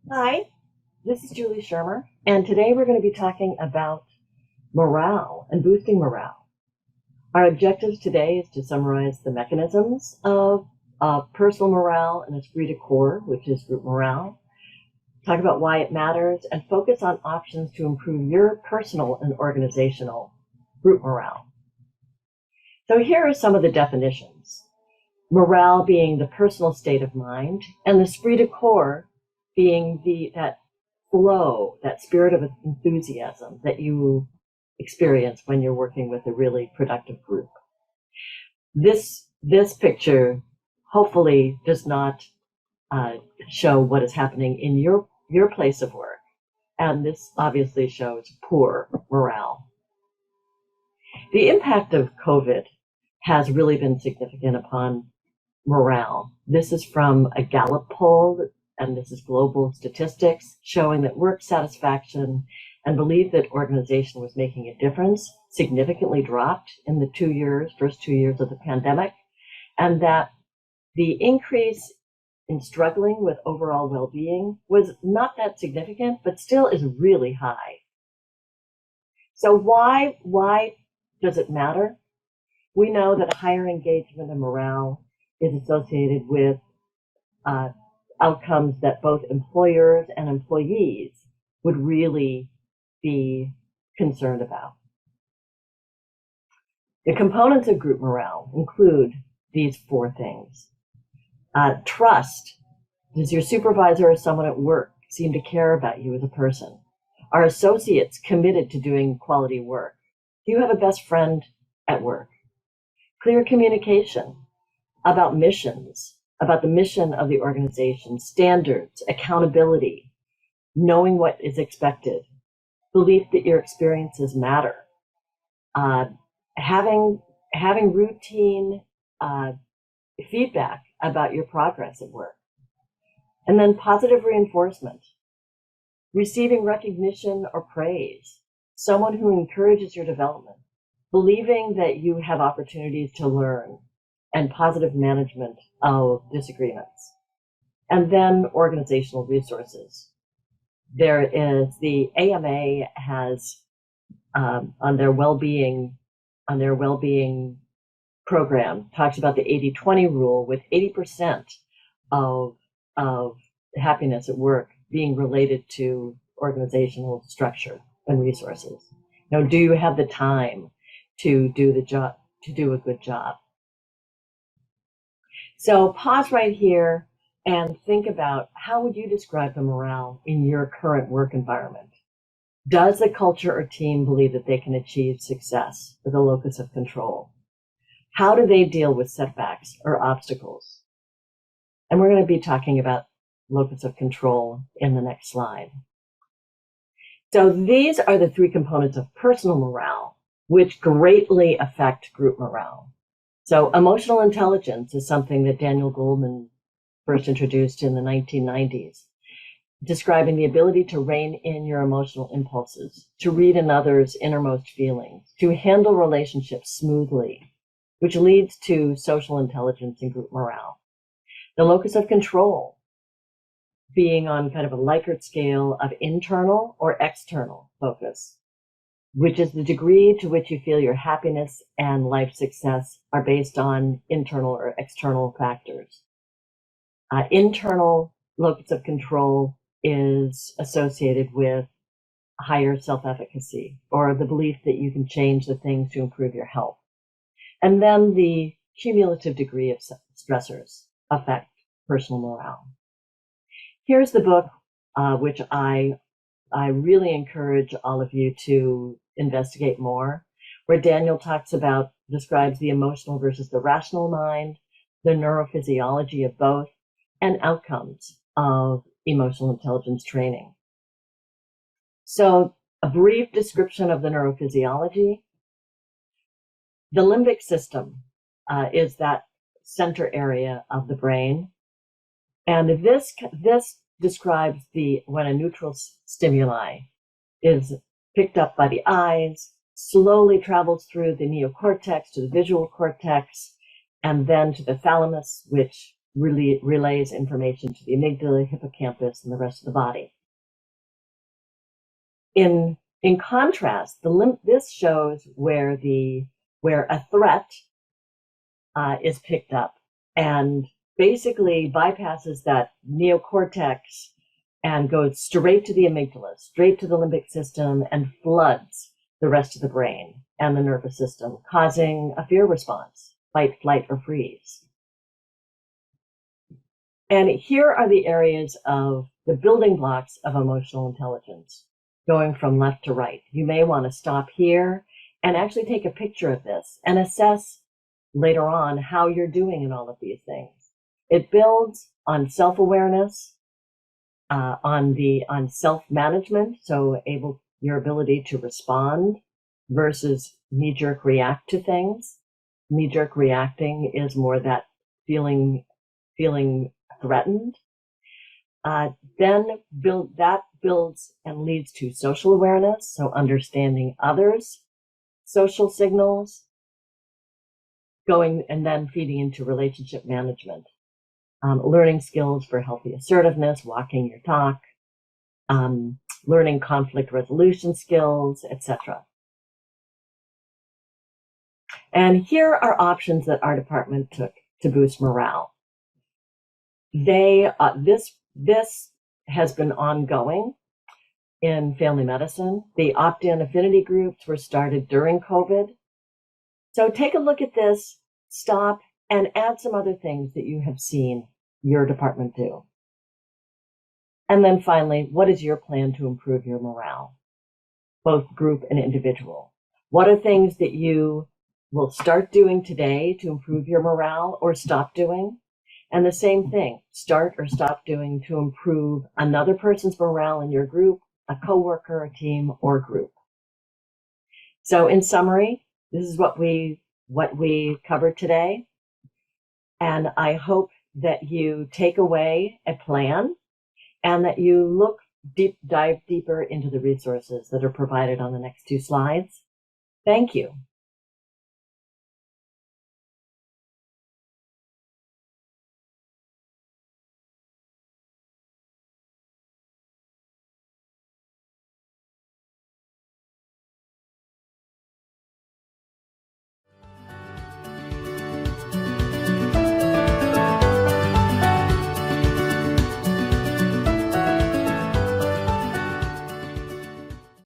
Hi, this is Julie Schirmer, and today we're going to be talking about morale and boosting morale. Our objectives today is to summarize the mechanisms of personal morale and esprit de corps, which is group morale, talk about why it matters, and focus on options to improve your personal and organizational group morale. So here are some of the definitions. Morale being the personal state of mind, and the esprit de corps being that flow, that spirit of enthusiasm that you experience when you're working with a really productive group. This picture hopefully does not show what is happening in your place of work, and this obviously shows poor morale. The impact of COVID has really been significant upon morale. This is from a Gallup poll, and this is global statistics showing that work satisfaction and belief that organization was making a difference significantly dropped in the first 2 years of the pandemic, and that the increase in struggling with overall well-being was not that significant, but still is really high. So why does it matter? We know that higher engagement and morale is associated with outcomes that both employers and employees would really be concerned about. The components of group morale include these four things. Trust. Does your supervisor or someone at work seem to care about you as a person? Are associates committed to doing quality work? Do you have a best friend at work? Clear communication about missions, about the mission of the organization, standards, accountability, knowing what is expected, belief that your experiences matter, having routine feedback about your progress at work, and then positive reinforcement, receiving recognition or praise, someone who encourages your development, believing that you have opportunities to learn, and positive management of disagreements. And then organizational resources. There is the AMA has on their well-being program talks about the 80-20 rule, with 80% of happiness at work being related to organizational structure and resources. Now, do you have the time to do the job, to do a good job? So pause right here and think about, how would you describe the morale in your current work environment? Does the culture or team believe that they can achieve success with a locus of control? How do they deal with setbacks or obstacles? And we're going to be talking about locus of control in the next slide. So these are the three components of personal morale, which greatly affect group morale. So emotional intelligence is something that Daniel Goleman first introduced in the 1990s, describing the ability to rein in your emotional impulses, to read another's innermost feelings, to handle relationships smoothly, which leads to social intelligence and group morale. The locus of control being on kind of a Likert scale of internal or external focus, which is the degree to which you feel your happiness and life success are based on internal or external factors. Internal locus of control is associated with higher self-efficacy, or the belief that you can change the things to improve your health. And then the cumulative degree of stressors affect personal morale. Here's the book, which I really encourage all of you to investigate more, where Daniel describes the emotional versus the rational mind, the neurophysiology of both, and outcomes of emotional intelligence training. So a brief description of the neurophysiology. The limbic system is that center area of the brain. And this describes when a neutral stimuli is picked up by the eyes, slowly travels through the neocortex to the visual cortex, and then to the thalamus, which relays information to the amygdala, hippocampus, and the rest of the body. In contrast, this shows where a threat is picked up and basically bypasses that neocortex and goes straight to the amygdala, straight to the limbic system, and floods the rest of the brain and the nervous system, causing a fear response, fight, flight, or freeze. And here are the areas of the building blocks of emotional intelligence, going from left to right. You may want to stop here and actually take a picture of this and assess later on how you're doing in all of these things. It builds on self-awareness, on self-management, so your ability to respond versus knee-jerk react to things. Knee-jerk reacting is more that feeling threatened. Then builds and leads to social awareness, so understanding others, social signals, going and then feeding into relationship management, learning skills for healthy assertiveness, walking your talk, learning conflict resolution skills, etc. And here are options that our department took to boost morale. This has been ongoing in family medicine. The opt-in affinity groups were started during COVID. So take a look at this, stop, and add some other things that you have seen your department do. And then finally, what is your plan to improve your morale, both group and individual? What are things that you will start doing today to improve your morale or stop doing? And the same thing, start or stop doing to improve another person's morale in your group, a coworker, a team, or group. So in summary, this is what we covered today. And I hope that you take away a plan and that you dive deeper into the resources that are provided on the next two slides. Thank you.